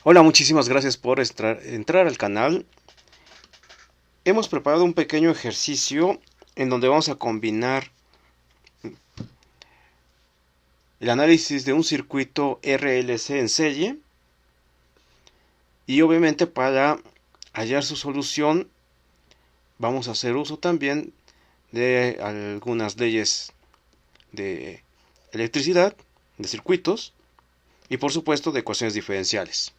Hola, muchísimas gracias por entrar al canal. Hemos preparado un pequeño ejercicio en donde vamos a combinar el análisis de un circuito RLC en serie y obviamente para hallar su solución vamos a hacer uso también de algunas leyes de electricidad, de circuitos y por supuesto de ecuaciones diferenciales.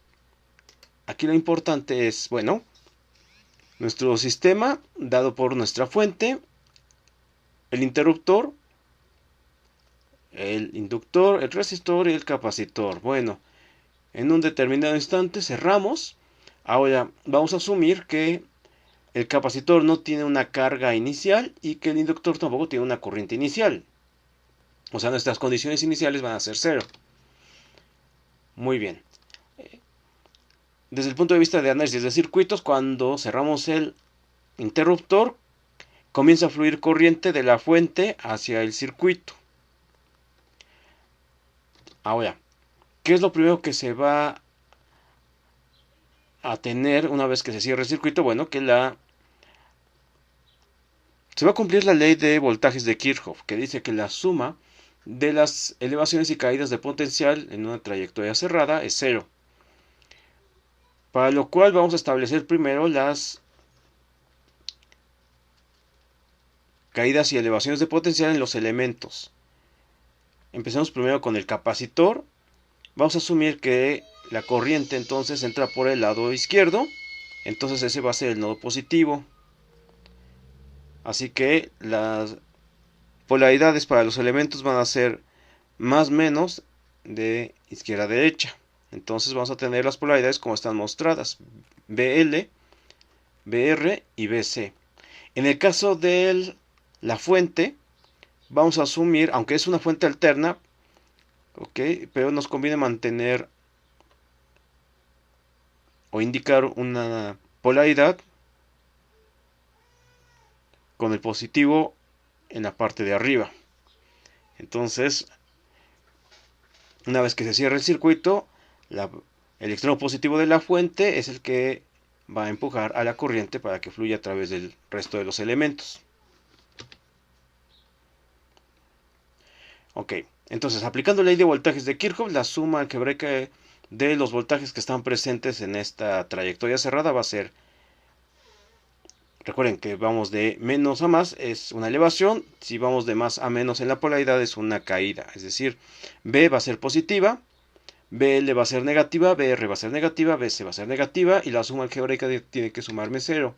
Aquí lo importante es, bueno, nuestro sistema dado por nuestra fuente, el interruptor, el inductor, el resistor y el capacitor. Bueno, en un determinado instante cerramos. Ahora vamos a asumir que el capacitor no tiene una carga inicial y que el inductor tampoco tiene una corriente inicial. O sea, nuestras condiciones iniciales van a ser cero. Muy bien. Desde el punto de vista de análisis de circuitos, cuando cerramos el interruptor, comienza a fluir corriente de la fuente hacia el circuito. Ahora, ¿qué es lo primero que se va a tener una vez que se cierre el circuito? Bueno, que se va a cumplir la ley de voltajes de Kirchhoff, que dice que la suma de las elevaciones y caídas de potencial en una trayectoria cerrada es cero. Para lo cual vamos a establecer primero las caídas y elevaciones de potencial en los elementos. Empezamos primero con el capacitor. Vamos a asumir que la corriente entonces entra por el lado izquierdo. Entonces ese va a ser el nodo positivo. Así que las polaridades para los elementos van a ser más menos de izquierda a derecha. Entonces vamos a tener las polaridades como están mostradas: BL, BR y BC. En el caso de la fuente, vamos a asumir, aunque es una fuente alterna, pero nos conviene mantener o indicar una polaridad con el positivo en la parte de arriba. Entonces, una vez que se cierra el circuito, el extremo positivo de la fuente es el que va a empujar a la corriente para que fluya a través del resto de los elementos. Ok, entonces aplicando la ley de voltajes de Kirchhoff, la suma algebraica de los voltajes que están presentes en esta trayectoria cerrada va a ser, recuerden que vamos de menos a más, es una elevación. Si vamos de más a menos en la polaridad es una caída. Es decir, B va a ser positiva, BL va a ser negativa, BR va a ser negativa, BC va a ser negativa y la suma algebraica tiene que sumarme 0.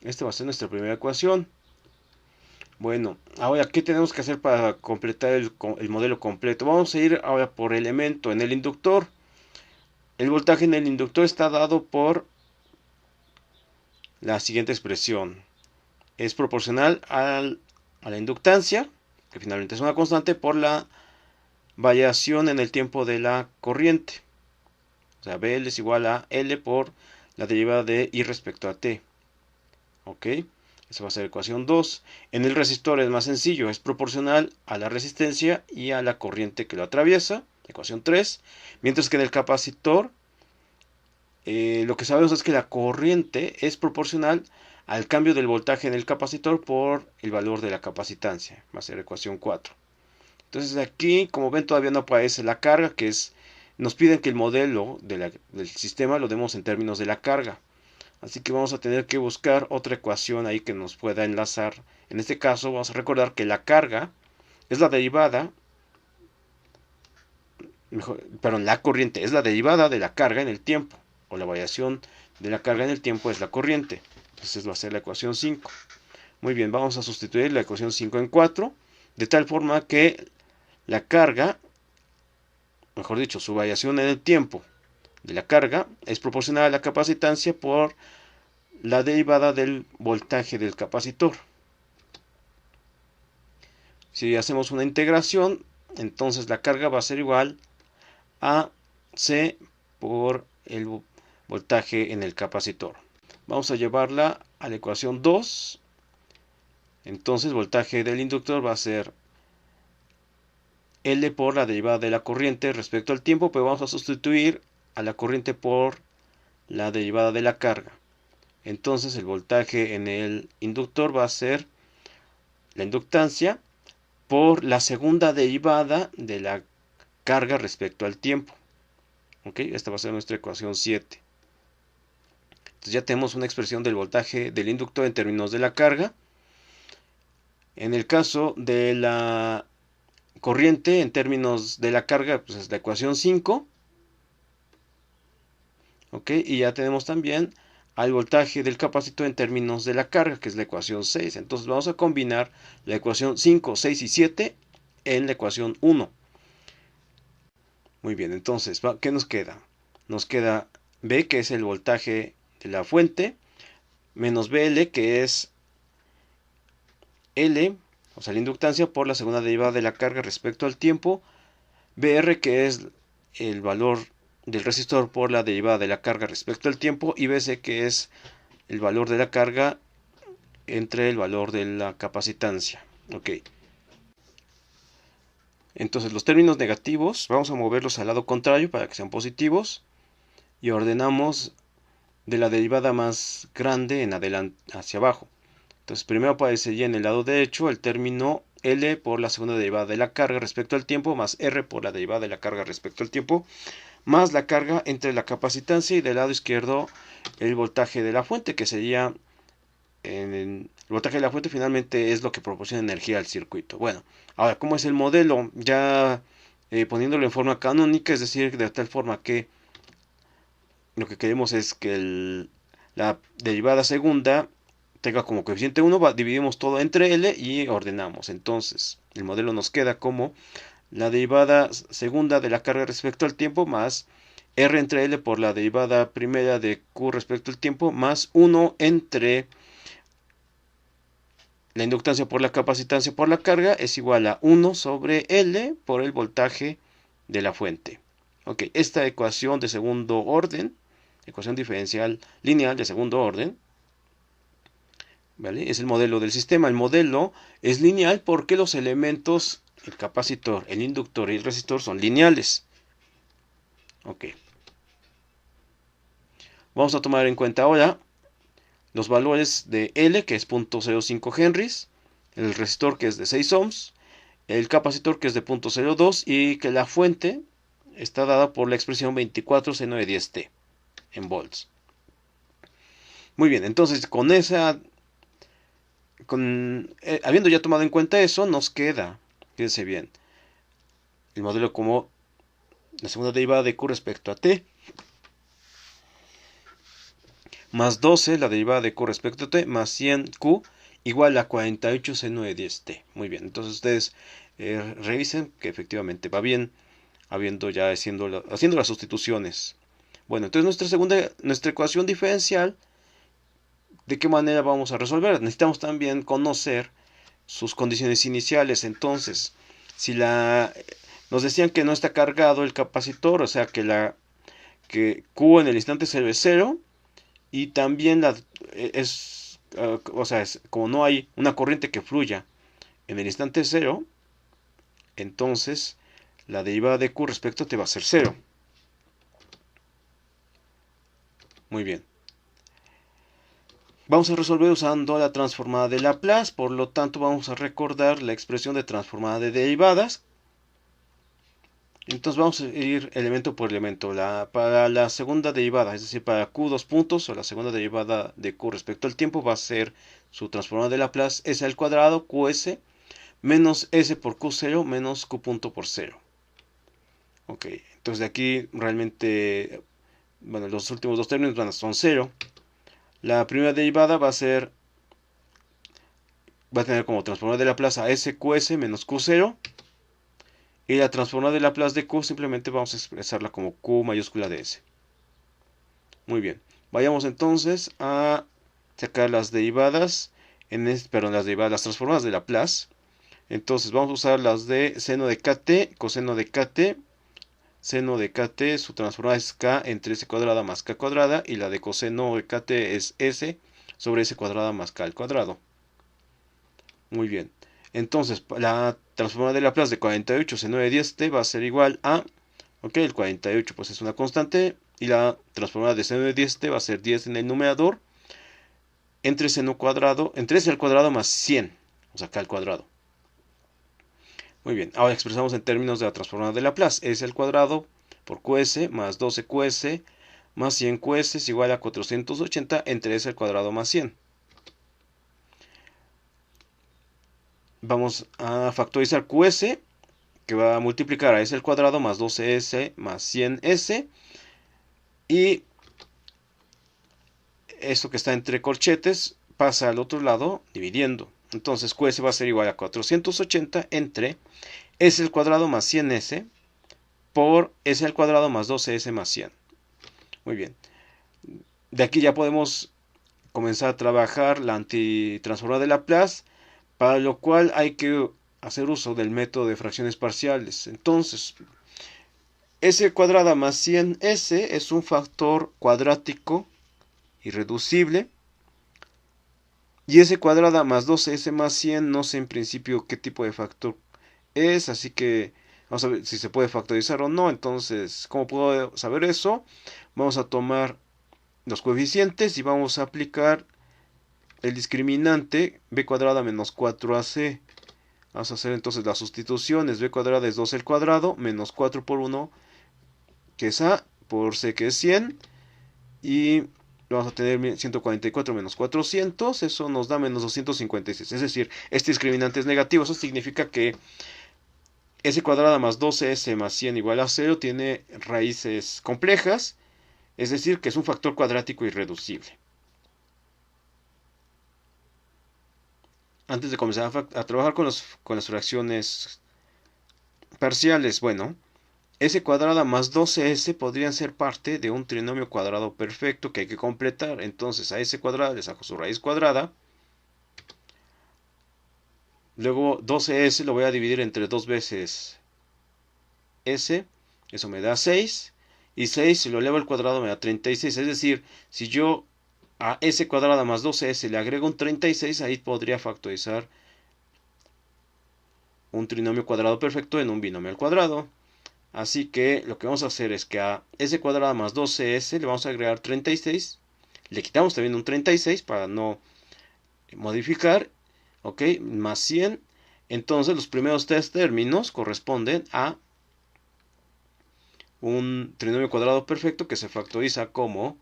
Esta va a ser nuestra primera ecuación. Bueno, ahora, ¿qué tenemos que hacer para completar el modelo completo? Vamos a ir ahora por elemento en el inductor. El voltaje en el inductor está dado por la siguiente expresión. Es proporcional a la inductancia, que finalmente es una constante, por la variación en el tiempo de la corriente. O sea, BL es igual a L por la derivada de I respecto a T. ¿Ok? Esa va a ser la ecuación 2. En el resistor es más sencillo, es proporcional a la resistencia y a la corriente que lo atraviesa, ecuación 3. Mientras que en el capacitor, lo que sabemos es que la corriente es proporcional al cambio del voltaje en el capacitor por el valor de la capacitancia, va a ser ecuación 4. Entonces aquí, como ven, todavía no aparece la carga, nos piden que el modelo del sistema lo demos en términos de la carga. Así que vamos a tener que buscar otra ecuación ahí que nos pueda enlazar. En este caso vamos a recordar que la carga es la derivada, la corriente es la derivada de la carga en el tiempo, o la variación de la carga en el tiempo es la corriente. Entonces va a ser la ecuación 5. Muy bien, vamos a sustituir la ecuación 5 en 4, de tal forma que la carga, mejor dicho, su variación en el tiempo de la carga es proporcional a la capacitancia por la derivada del voltaje del capacitor. Si hacemos una integración, entonces la carga va a ser igual a C por el voltaje en el capacitor. Vamos a llevarla a la ecuación 2. Entonces el voltaje del inductor va a ser L por la derivada de la corriente respecto al tiempo, pero vamos a sustituir a la corriente por la derivada de la carga. Entonces el voltaje en el inductor va a ser la inductancia por la segunda derivada de la carga respecto al tiempo. ¿Ok? Esta va a ser nuestra ecuación 7. Entonces ya tenemos una expresión del voltaje del inductor en términos de la carga. En el caso de la corriente en términos de la carga, pues es la ecuación 5. ¿Ok? Y ya tenemos también al voltaje del capacitor en términos de la carga, que es la ecuación 6. Entonces vamos a combinar la ecuación 5, 6 y 7 en la ecuación 1. Muy bien, entonces, ¿qué nos queda? Nos queda B, que es el voltaje de la fuente, menos BL, que es L, o sea, la inductancia por la segunda derivada de la carga respecto al tiempo, BR, que es el valor del resistor por la derivada de la carga respecto al tiempo, y BC, que es el valor de la carga entre el valor de la capacitancia. Ok. Entonces los términos negativos vamos a moverlos al lado contrario para que sean positivos y ordenamos de la derivada más grande en adelante hacia abajo. Entonces primero aparecería en el lado derecho el término L por la segunda derivada de la carga respecto al tiempo, más R por la derivada de la carga respecto al tiempo, más la carga entre la capacitancia, y del lado izquierdo el voltaje de la fuente, que sería el voltaje de la fuente finalmente es lo que proporciona energía al circuito. Bueno, ahora, ¿cómo es el modelo? Ya poniéndolo en forma canónica, es decir, de tal forma que lo que queremos es que la derivada segunda tenga como coeficiente 1, dividimos todo entre L y ordenamos. Entonces, el modelo nos queda como la derivada segunda de la carga respecto al tiempo más R entre L por la derivada primera de Q respecto al tiempo más 1 entre la inductancia por la capacitancia por la carga es igual a 1 sobre L por el voltaje de la fuente. Ok, esta ecuación de segundo orden, ecuación diferencial lineal de segundo orden, ¿vale? Es el modelo del sistema. El modelo es lineal porque los elementos, el capacitor, el inductor y el resistor son lineales. Ok. Vamos a tomar en cuenta ahora los valores de L, que es 0.05 henrys, el resistor, que es de 6 ohms, el capacitor, que es de 0.02, y que la fuente está dada por la expresión 24 seno de 10t en volts. Muy bien, entonces habiendo ya tomado en cuenta eso, nos queda, fíjense bien, el modelo como la segunda derivada de Q respecto a t, más 12 la derivada de Q respecto a t, más 100Q igual a 48 seno de 10t. Muy bien, entonces ustedes revisen que efectivamente va bien, haciendo las sustituciones. Bueno, entonces nuestra ecuación diferencial, ¿de qué manera vamos a resolver? Necesitamos también conocer sus condiciones iniciales. Entonces, si nos decían que no está cargado el capacitor, o sea que Q en el instante 0 es 0, y también como no hay una corriente que fluya en el instante 0, entonces la derivada de Q respecto a t va a ser 0. Muy bien. Vamos a resolver usando la transformada de Laplace, por lo tanto vamos a recordar la expresión de transformada de derivadas. Entonces vamos a ir elemento por elemento. Para la segunda derivada, es decir, para Q dos puntos, o la segunda derivada de Q respecto al tiempo, va a ser su transformada de Laplace S al cuadrado, QS, menos S por Q0, menos Q punto por 0. Ok, entonces de aquí realmente, bueno, los últimos dos términos son 0. La primera derivada va a tener como transformada de Laplace a SQS menos Q0. Y la transformada de Laplace de Q simplemente vamos a expresarla como Q mayúscula de S. Muy bien. Vayamos entonces a sacar las derivadas, las transformadas de Laplace. Entonces vamos a usar las de seno de kt, coseno de kt. Seno de kt, su transformada es k entre s cuadrada más k cuadrada, y la de coseno de kt es s sobre s cuadrada más k al cuadrado. Muy bien. Entonces, la transformada de Laplace de 48 seno de 10t va a ser igual a Ok, el 48 pues es una constante y la transformada de seno de 10 va a ser 10 en el numerador entre seno cuadrado, entre s al cuadrado más 100, o sea, acá al cuadrado. Muy bien, ahora expresamos en términos de la transformada de Laplace. S al cuadrado por QS más 12QS más 100QS es igual a 480 entre s al cuadrado más 100. Vamos a factorizar QS, que va a multiplicar a s al cuadrado más 12s más 100s. Y esto que está entre corchetes pasa al otro lado dividiendo. Entonces QS va a ser igual a 480 entre s al cuadrado más 100s por s al cuadrado más 12s más 100. Muy bien. De aquí ya podemos comenzar a trabajar la antitransformada de Laplace, para lo cual hay que hacer uso del método de fracciones parciales. Entonces, s cuadrada más 100s es un factor cuadrático irreducible. Y s cuadrada más 12s más 100, no sé en principio qué tipo de factor es, así que vamos a ver si se puede factorizar o no. Entonces, ¿cómo puedo saber eso? Vamos a tomar los coeficientes y vamos a aplicar el discriminante b cuadrada menos 4ac. Vamos a hacer entonces las sustituciones. B cuadrada es 12 al cuadrado menos 4 por 1, que es a, por c, que es 100. Y vamos a tener 144 menos 400, eso nos da menos 256. Es decir, este discriminante es negativo. Eso significa que s cuadrada más 12s más 100 igual a 0 tiene raíces complejas. Es decir, que es un factor cuadrático irreducible. Antes de comenzar a trabajar con las fracciones parciales, bueno, s cuadrada más 12s podrían ser parte de un trinomio cuadrado perfecto que hay que completar. Entonces a s cuadrada le saco su raíz cuadrada. Luego 12s lo voy a dividir entre 2 veces s. Eso me da 6. Y 6 si lo elevo al cuadrado me da 36. Es decir, si yo a s cuadrada más 12s le agrego un 36, ahí podría factorizar un trinomio cuadrado perfecto en un binomio al cuadrado. Así que lo que vamos a hacer es que a s cuadrada más 12s le vamos a agregar 36. Le quitamos también un 36 para no modificar. Ok, más 100. Entonces los primeros tres términos corresponden a un trinomio cuadrado perfecto que se factoriza como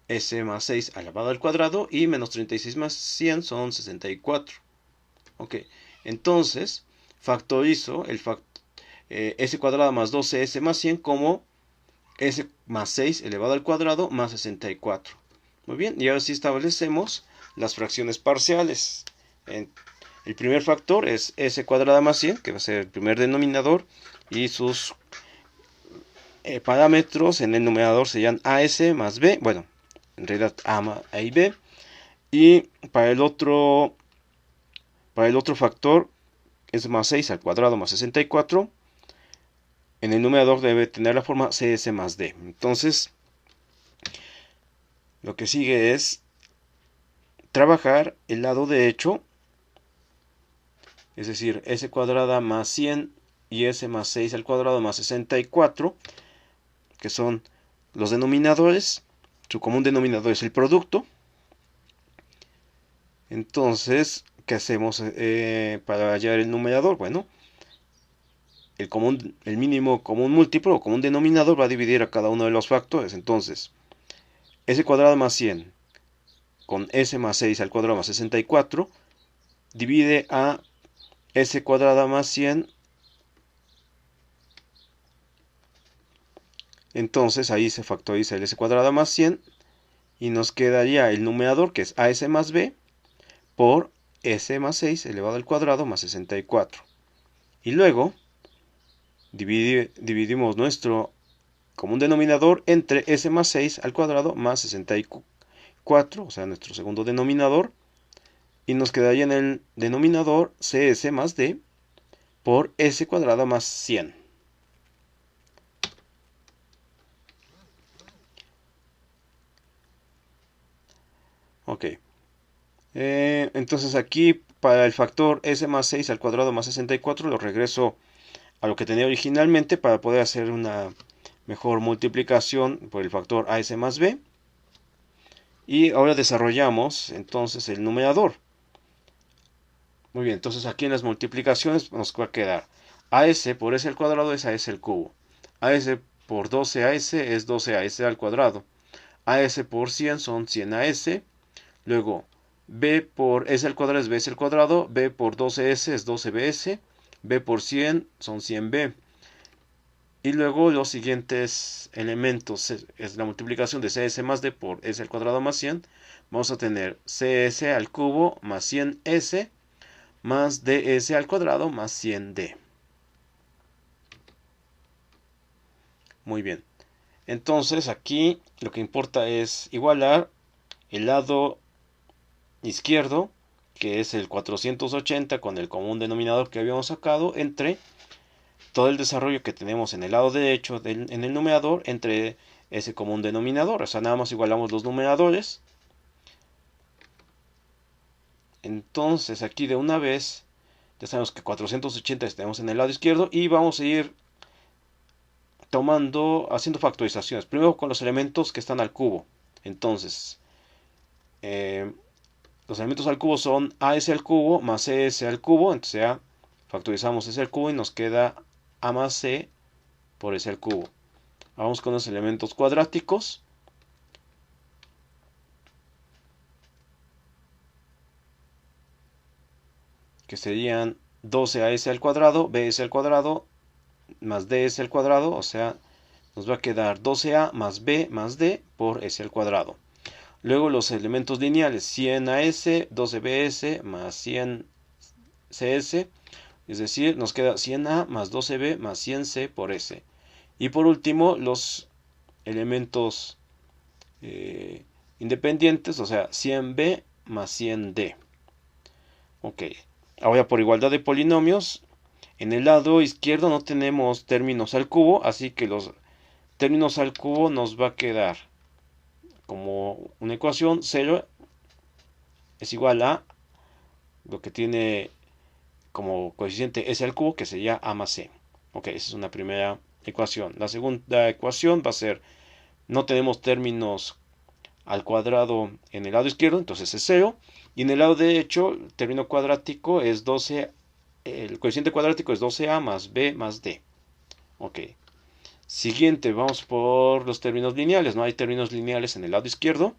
s más 6 elevado al cuadrado y menos 36 más 100 son 64. Ok, entonces factorizo el s cuadrado más 12s más 100 como s más 6 elevado al cuadrado más 64. Muy bien, y ahora sí establecemos las fracciones parciales. El primer factor es s cuadrada más 100, que va a ser el primer denominador, y sus parámetros en el numerador serían as más b, bueno, en realidad a y b, y para el otro factor es más 6 al cuadrado más 64. En el numerador debe tener la forma cs más d. Entonces, lo que sigue es trabajar el lado derecho, es decir, s cuadrada más 100 y s más 6 al cuadrado más 64, que son los denominadores. Su común denominador es el producto. Entonces, ¿qué hacemos para hallar el numerador? Bueno, el mínimo común múltiplo o común denominador va a dividir a cada uno de los factores. Entonces, s cuadrado más 100 con s más 6 al cuadrado más 64 divide a s cuadrada más 100. Entonces ahí se factoriza el s cuadrada más 100 y nos quedaría el numerador, que es as más b, por s más 6 elevado al cuadrado más 64. Y luego dividimos nuestro común denominador entre s más 6 al cuadrado más 64, o sea, nuestro segundo denominador, y nos quedaría en el denominador cs más d por s cuadrada más 100. Ok. Entonces aquí para el factor s más 6 al cuadrado más 64 lo regreso a lo que tenía originalmente para poder hacer una mejor multiplicación por el factor AS más B. Y ahora desarrollamos entonces el numerador. Muy bien, entonces aquí en las multiplicaciones nos va a quedar AS por S al cuadrado es AS al cubo. AS por 12AS es 12AS al cuadrado. AS por 100 son 100AS. Luego B por S al cuadrado es BS al cuadrado. B por 12S es 12BS. B por 100 son 100B. Y luego los siguientes elementos es la multiplicación de CS más D por S al cuadrado más 100. Vamos a tener CS al cubo más 100S más DS al cuadrado más 100D. Muy bien. Entonces aquí lo que importa es igualar el lado izquierdo, que es el 480 con el común denominador que habíamos sacado, entre todo el desarrollo que tenemos en el lado derecho en el numerador, entre ese común denominador. O sea, nada más igualamos los numeradores. Entonces aquí de una vez ya sabemos que 480 tenemos en el lado izquierdo y vamos a ir haciendo factorizaciones. Primero con los elementos que están al cubo. Entonces, los elementos al cubo son AS al cubo más CS al cubo. Entonces ya factorizamos S al cubo y nos queda A más C por S al cubo. Vamos con los elementos cuadráticos. Que serían 12AS al cuadrado, BS al cuadrado, más DS al cuadrado. O sea, nos va a quedar 12A más B más D por S al cuadrado. Luego los elementos lineales, 100AS, 12BS más 100CS. Es decir, nos queda 100A más 12B más 100C por S. Y por último, los elementos independientes, o sea, 100B más 100D. Ok, ahora por igualdad de polinomios, en el lado izquierdo no tenemos términos al cubo, así que los términos al cubo nos va a quedar como una ecuación. 0 es igual a lo que tiene como coeficiente S al cubo, que sería A más C. Ok, esa es una primera ecuación. La segunda ecuación va a ser, no tenemos términos al cuadrado en el lado izquierdo, entonces es 0. Y en el lado derecho, el término cuadrático es 12, el coeficiente cuadrático es 12A más B más D. Ok. Siguiente, vamos por los términos lineales. No hay términos lineales en el lado izquierdo.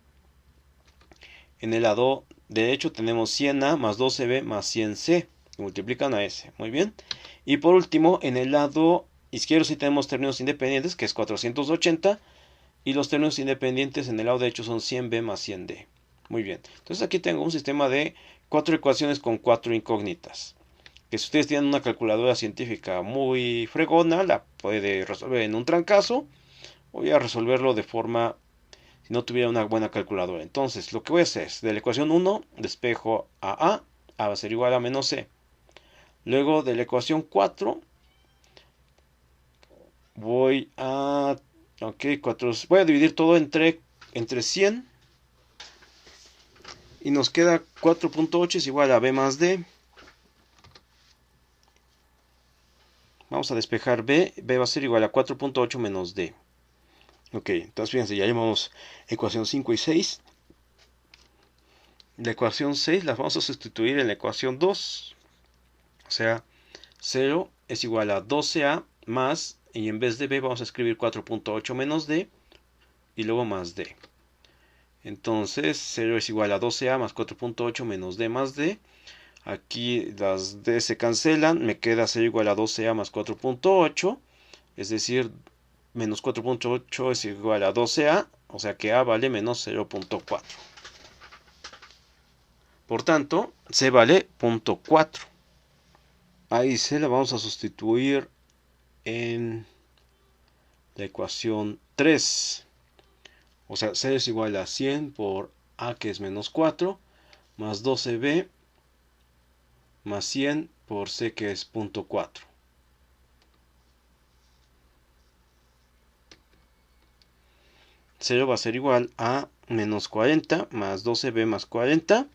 En el lado derecho tenemos 100A más 12B más 100C. Que multiplican a S. Muy bien. Y por último, en el lado izquierdo sí tenemos términos independientes, que es 480. Y los términos independientes en el lado derecho son 100B más 100D. Muy bien. Entonces aquí tengo un sistema de 4 ecuaciones con 4 incógnitas. Que si ustedes tienen una calculadora científica muy fregona, la puede resolver en un trancazo. Voy a resolverlo de forma, si no tuviera una buena calculadora. Entonces, lo que voy a hacer es, de la ecuación 1, despejo a va a ser igual a menos C. Luego, de la ecuación 4, voy a... Ok, voy a dividir todo entre 100. Y nos queda 4.8 es igual a B más D. Vamos a despejar B. B va a ser igual a 4.8 menos D. Ok, entonces fíjense, ya llevamos ecuación 5 y 6. La ecuación 6 la vamos a sustituir en la ecuación 2. O sea, 0 es igual a 12A más, y en vez de B vamos a escribir 4.8 menos D. Y luego más D. Entonces 0 es igual a 12A más 4.8 menos D más D. Aquí las D se cancelan. Me queda 0 igual a 12A más 4.8. Es decir, menos 4.8 es igual a 12A. O sea que A vale menos 0.4. Por tanto, C vale 0.4. Ahí C la vamos a sustituir en la ecuación 3. O sea, C es igual a 100 por A, que es menos 4, más 12B más 100 por C, que es 0.4. Cero va a ser igual a menos 40 más 12B más 40.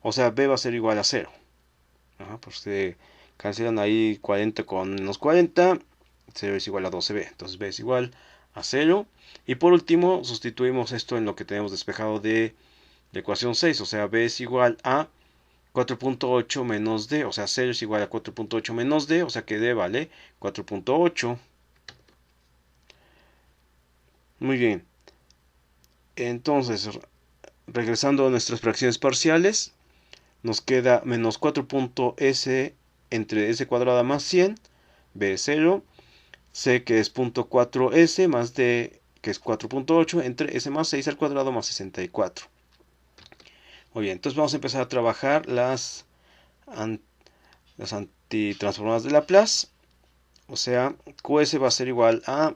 O sea, B va a ser igual a 0. Pues se cancelan ahí 40 con menos 40. 0 es igual a 12B. Entonces B es igual a 0. Y por último, sustituimos esto en lo que tenemos despejado de la ecuación 6. O sea, b es igual a 4.8 menos d. O sea, 0 es igual a 4.8 menos d. O sea que d vale 4.8. Muy bien. Entonces, regresando a nuestras fracciones parciales, nos queda menos 4.s entre s cuadrada más 100, b es 0, c que es 0.4s más d que es 4.8 entre s más 6 al cuadrado más 64. Muy bien, entonces vamos a empezar a trabajar las antitransformadas de Laplace. O sea, qs va a ser igual a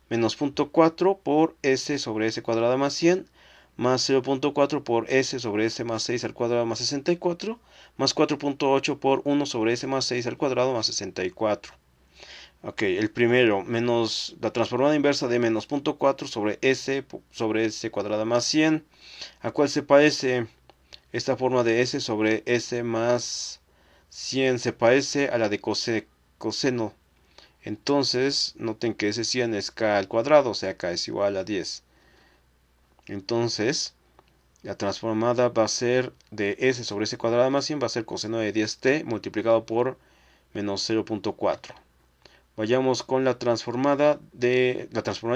menos 0.4 por s sobre s cuadrada más 100 más 0.4 por s sobre s más 6 al cuadrado más 64 más 4.8 por 1 sobre s más 6 al cuadrado más 64. Ok, el primero, menos la transformada inversa de menos 0.4 sobre s cuadrada más 100. ¿A cuál se parece esta forma de s sobre s más 100? Se parece a la de coseno. Entonces, noten que ese 100 es k al cuadrado, o sea, k es igual a 10. Entonces, la transformada va a ser de s sobre s cuadrado más 100, va a ser coseno de 10t multiplicado por menos 0.4. Vayamos con la transformada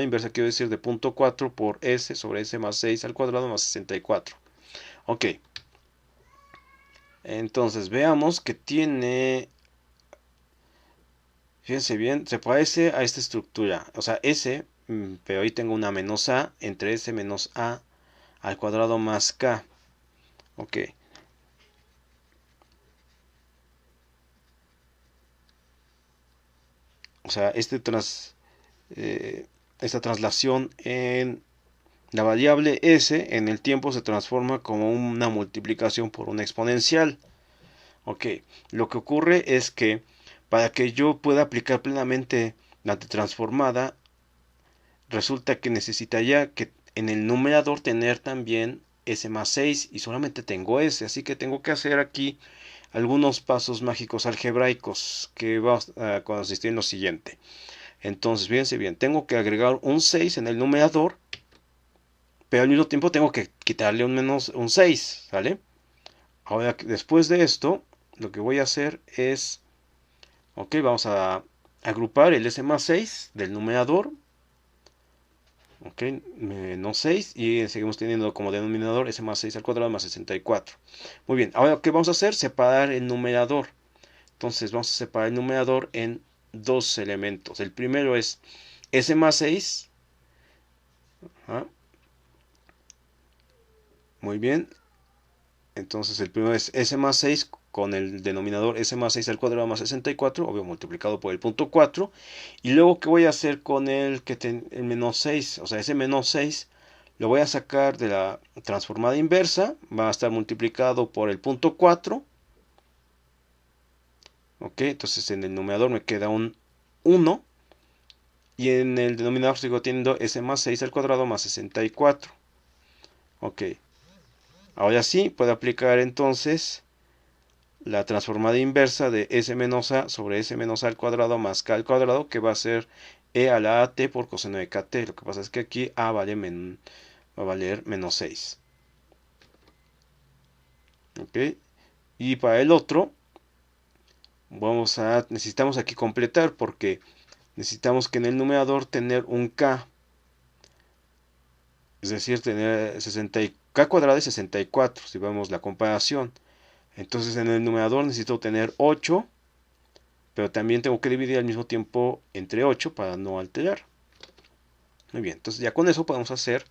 inversa, quiero decir, de 0.4 por s sobre s más 6 al cuadrado más 64. Ok. Entonces, veamos que tiene... Fíjense bien, se parece a esta estructura. O sea, s, pero ahí tengo una menos a entre s menos a al cuadrado más k. Ok. O sea, esta traslación en la variable s en el tiempo se transforma como una multiplicación por una exponencial. Ok, lo que ocurre es que para que yo pueda aplicar plenamente la transformada, resulta que necesitaría que en el numerador tener también s más 6 y solamente tengo s, así que tengo que hacer aquí algunos pasos mágicos algebraicos que va a consistir en lo siguiente. Entonces, fíjense bien, tengo que agregar un 6 en el numerador, pero al mismo tiempo tengo que quitarle un 6, ¿vale? Ahora, después de esto, lo que voy a hacer es, ok, vamos a agrupar el s más 6 del numerador, ok, menos 6, y seguimos teniendo como denominador s más 6 al cuadrado más 64. Muy bien, ahora, ¿qué vamos a hacer? Separar el numerador. Entonces, vamos a separar el numerador en dos elementos. El primero es s más 6. ¿Ah? Muy bien. Entonces, el primero es s más 6 con el denominador s más 6 al cuadrado más 64, obvio multiplicado por el punto 4. Y luego, ¿qué voy a hacer con el menos 6? O sea, ese menos 6 lo voy a sacar de la transformada inversa. Va a estar multiplicado por el punto 4. Ok, entonces en el numerador me queda un 1. Y en el denominador sigo teniendo s más 6 al cuadrado más 64. Ok. Ahora sí, puedo aplicar entonces la transformada inversa de s menos a sobre s menos a al cuadrado más k al cuadrado, que va a ser e a la at por coseno de kt. Lo que pasa es que aquí a va a valer menos 6. Ok. Y para el otro, necesitamos aquí completar porque necesitamos que en el numerador tener un k. Es decir, tener k cuadrado de 64, si vemos la comparación. Entonces en el numerador necesito tener 8, pero también tengo que dividir al mismo tiempo entre 8 para no alterar. Muy bien, entonces ya con eso podemos hacer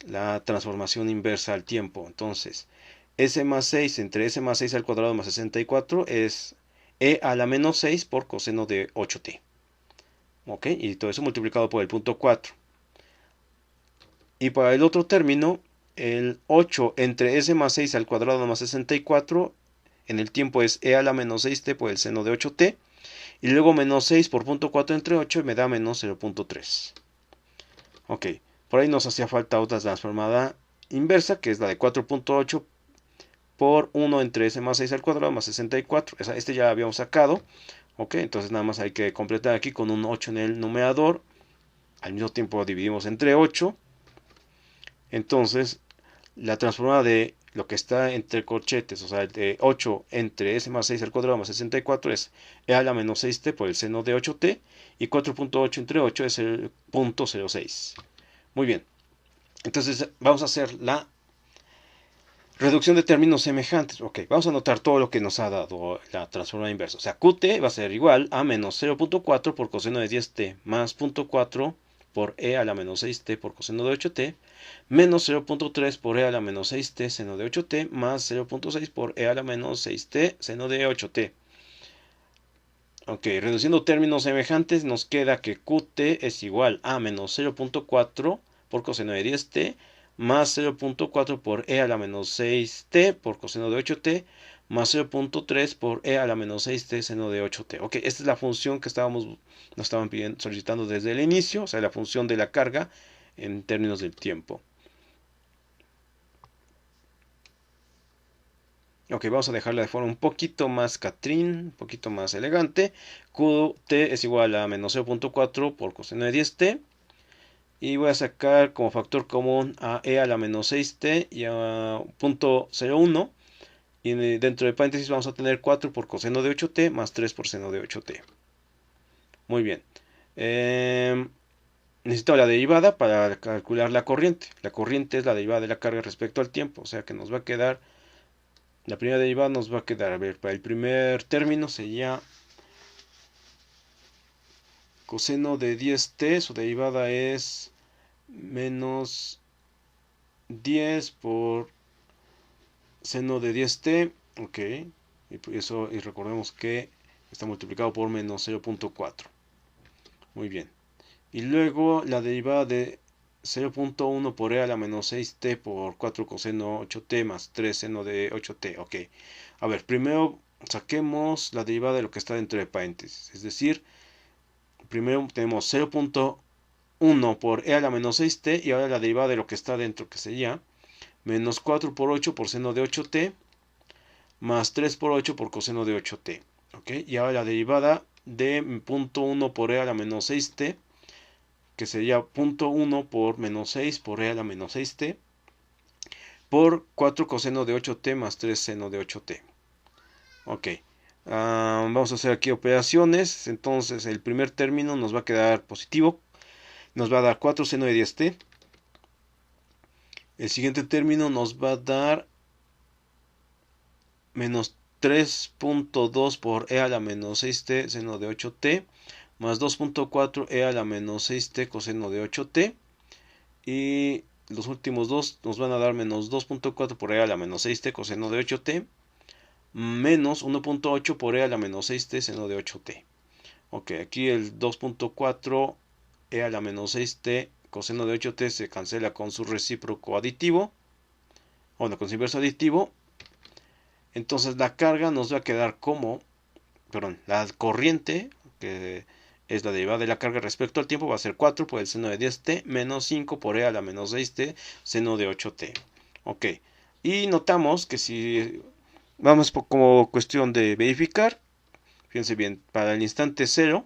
la transformación inversa al tiempo. Entonces, s más 6 entre s más 6 al cuadrado más 64 es e a la menos 6 por coseno de 8t. Ok, y todo eso multiplicado por el punto 4. Y para el otro término, el 8 entre s más 6 al cuadrado más 64 en el tiempo es e a la menos 6t por el seno de 8t. Y luego menos 6 por punto 4 entre 8 me da menos 0.3. Ok, por ahí nos hacía falta otra transformada inversa, que es la de 4.8 por 1 entre s más 6 al cuadrado más 64. Este ya lo habíamos sacado. Ok, entonces nada más hay que completar aquí con un 8 en el numerador. al mismo tiempo dividimos entre 8, entonces la transformada de lo que está entre corchetes, o sea, de 8 entre s más 6 al cuadrado más 64 es e a la menos 6t por el seno de 8t, y 4.8 entre 8 es el punto 06. Muy bien, entonces vamos a hacer la reducción de términos semejantes. Ok, vamos a anotar todo lo que nos ha dado la transformada inversa. O sea, Qt va a ser igual a menos 0.4 por coseno de 10t más 0.4 por e a la menos 6t por coseno de 8t, menos 0.3 por e a la menos 6t seno de 8t, más 0.6 por e a la menos 6t seno de 8t. Ok, reduciendo términos semejantes nos queda que Qt es igual a menos 0.4 por coseno de 10t, más 0.4 por e a la menos 6t por coseno de 8t, más 0.3 por e a la menos 6t seno de 8t. Ok, esta es la función que nos estaban solicitando desde el inicio, o sea, la función de la carga en términos del tiempo. Ok, vamos a dejarla de forma un poquito más catrín, un poquito más elegante. Qt es igual a menos 0.4 por coseno de 10t. Y voy a sacar como factor común a e a la menos 6t y a 0.01. Y dentro de paréntesis vamos a tener 4 por coseno de 8t más 3 por seno de 8t. Muy bien. Necesito la derivada para calcular la corriente. La corriente es la derivada de la carga respecto al tiempo. O sea que nos va a quedar, la primera derivada nos va a quedar, a ver, para el primer término sería coseno de 10t, su derivada es menos 10 por seno de 10t, ok, y recordemos que está multiplicado por menos 0.4. Muy bien. Y luego la derivada de 0.1 por e a la menos 6t por 4 coseno 8t más 3 seno de 8t, ok. A ver, primero saquemos la derivada de lo que está dentro de paréntesis, es decir, primero tenemos 0.1 por e a la menos 6t y ahora la derivada de lo que está dentro, que sería menos 4 por 8 por seno de 8t más 3 por 8 por coseno de 8t. ¿Ok? Y ahora la derivada de 0.1 por e a la menos 6t, que sería 0.1 por menos 6 por e a la menos 6t, por 4 coseno de 8t más 3 seno de 8t. Ok. Vamos a hacer aquí operaciones. Entonces el primer término nos va a quedar positivo. Nos va a dar 4 seno de 10t. El siguiente término nos va a dar menos 3.2 por e a la menos 6t seno de 8t más 2.4 e a la menos 6t coseno de 8t, y los últimos dos nos van a dar menos 2.4 por e a la menos 6t coseno de 8t menos 1.8 por e a la menos 6t seno de 8t. Ok, aquí el 2.4 e a la menos 6t coseno de 8t se cancela con su recíproco aditivo, o no, con su inverso aditivo. Entonces la carga nos va a quedar como, perdón, la corriente, que es la derivada de la carga respecto al tiempo, va a ser 4 por el seno de 10t menos 5 por e a la menos 6t seno de 8t. Ok, y notamos que si vamos como cuestión de verificar, fíjense bien, para el instante 0,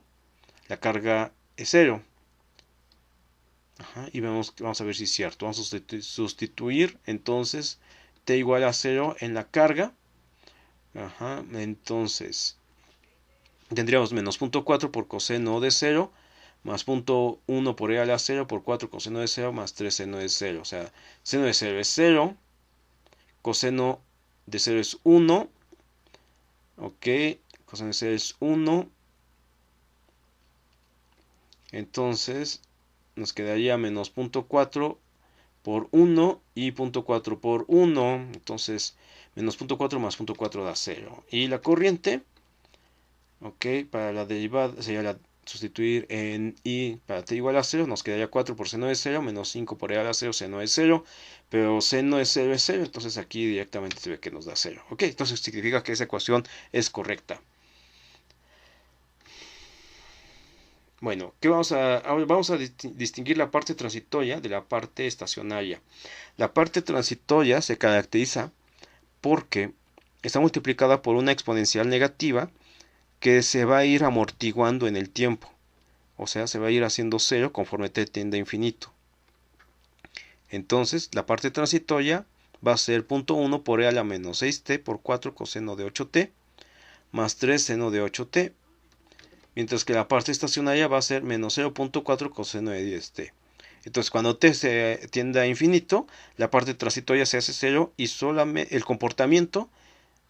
la carga es 0. Ajá, y vamos a ver si es cierto. Vamos a sustituir entonces t igual a 0 en la carga. Ajá, entonces tendríamos menos 0.4 por coseno de 0 más 0.1 por e a la 0 por 4 coseno de 0 más 3 seno de 0. O sea, seno de 0 es 0, coseno de 0 es 1, ok, coseno de 0 es 1, entonces nos quedaría menos 0.4 por 1 y 0.4 por 1, entonces menos 0.4 más 0.4 da 0. Y la corriente, ok, para la derivada sería sustituir en i para t igual a 0, nos quedaría 4 por seno de 0, menos 5 por e a la 0, seno de 0, pero seno de 0 es 0, entonces aquí directamente se ve que nos da 0. Ok, entonces significa que esa ecuación es correcta. Bueno, ahora vamos a distinguir la parte transitoria de la parte estacionaria. La parte transitoria se caracteriza porque está multiplicada por una exponencial negativa que se va a ir amortiguando en el tiempo. o sea, se va a ir haciendo 0 conforme t tiende a infinito. Entonces, la parte transitoria va a ser 0.1 por e a la menos 6t por 4 coseno de 8t más 3 seno de 8t, mientras que la parte estacionaria va a ser menos 0.4 coseno de 10t. Entonces, cuando t se tiende a infinito, la parte transitoria se hace 0 y solamente el comportamiento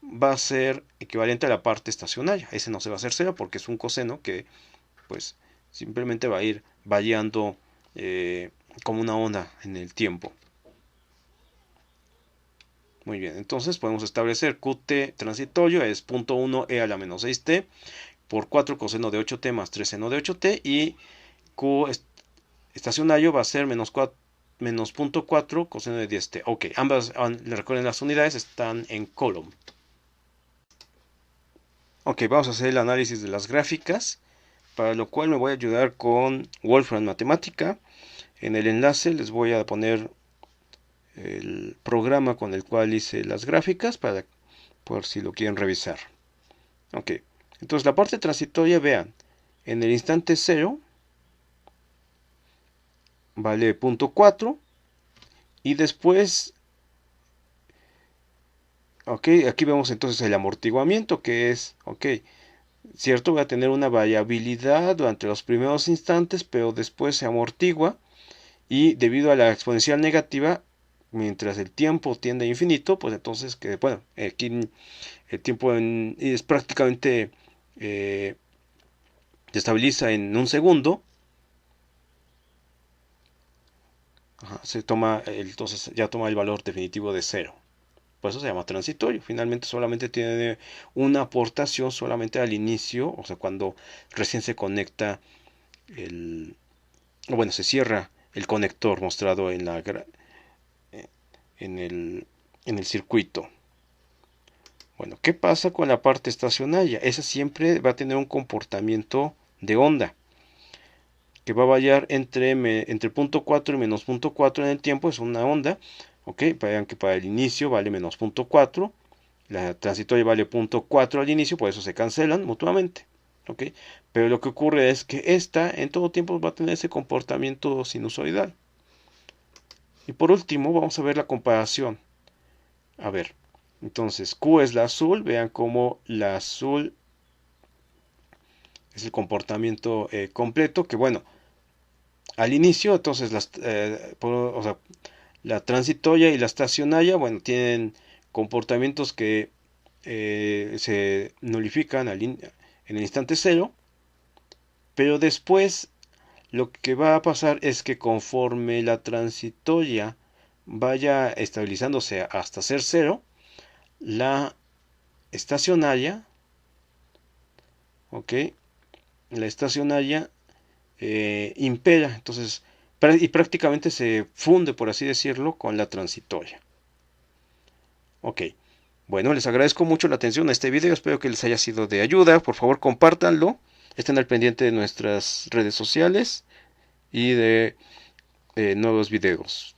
va a ser equivalente a la parte estacionaria. Ese no se va a hacer 0 porque es un coseno que pues simplemente va a ir variando como una onda en el tiempo. Muy bien, entonces podemos establecer Qt transitorio es 0.1 e a la menos 6t por 4 coseno de 8t más 3 seno de 8t, y Q estacionario va a ser menos 0.4 coseno de 10t. Ok, ambas, recuerden, las unidades están en column. Ok, vamos a hacer el análisis de las gráficas, para lo cual me voy a ayudar con Wolfram Matemática. En el enlace les voy a poner el programa con el cual hice las gráficas para por si lo quieren revisar. Ok, entonces la parte transitoria, vean, en el instante 0 vale 0.4 y después, ok, aquí vemos entonces el amortiguamiento, que es, ok, cierto, voy a tener una variabilidad durante los primeros instantes, pero después se amortigua, y debido a la exponencial negativa, mientras el tiempo tiende a infinito, pues entonces, que bueno, aquí el tiempo es prácticamente se estabiliza en un segundo. Se toma, entonces ya toma el valor definitivo de 0. Por eso se llama transitorio. Finalmente solamente tiene una aportación solamente al inicio, o sea, cuando recién se conecta bueno, se cierra el conector mostrado en el circuito. Bueno, ¿qué pasa con la parte estacionaria? Esa siempre va a tener un comportamiento de onda, que va a variar entre 0.4 y menos 0.4 en el tiempo. Es una onda. Ok, vean que para el inicio vale menos 0.4, la transitoria vale 0.4 al inicio, por eso se cancelan mutuamente. Ok, pero lo que ocurre es que esta en todo tiempo va a tener ese comportamiento sinusoidal. Y por último vamos a ver la comparación. A ver, entonces Q es la azul, vean cómo la azul es el comportamiento completo, que bueno, al inicio entonces o sea, la transitoria y la estacionaria, bueno, tienen comportamientos que se nulifican en el instante 0, pero después lo que va a pasar es que conforme la transitoria vaya estabilizándose hasta ser 0, la estacionaria, ok, la estacionaria impera, entonces, y prácticamente se funde, por así decirlo, con la transitoria. Ok, bueno, les agradezco mucho la atención a este video, espero que les haya sido de ayuda. Por favor, compártanlo, estén al pendiente de nuestras redes sociales y de nuevos videos.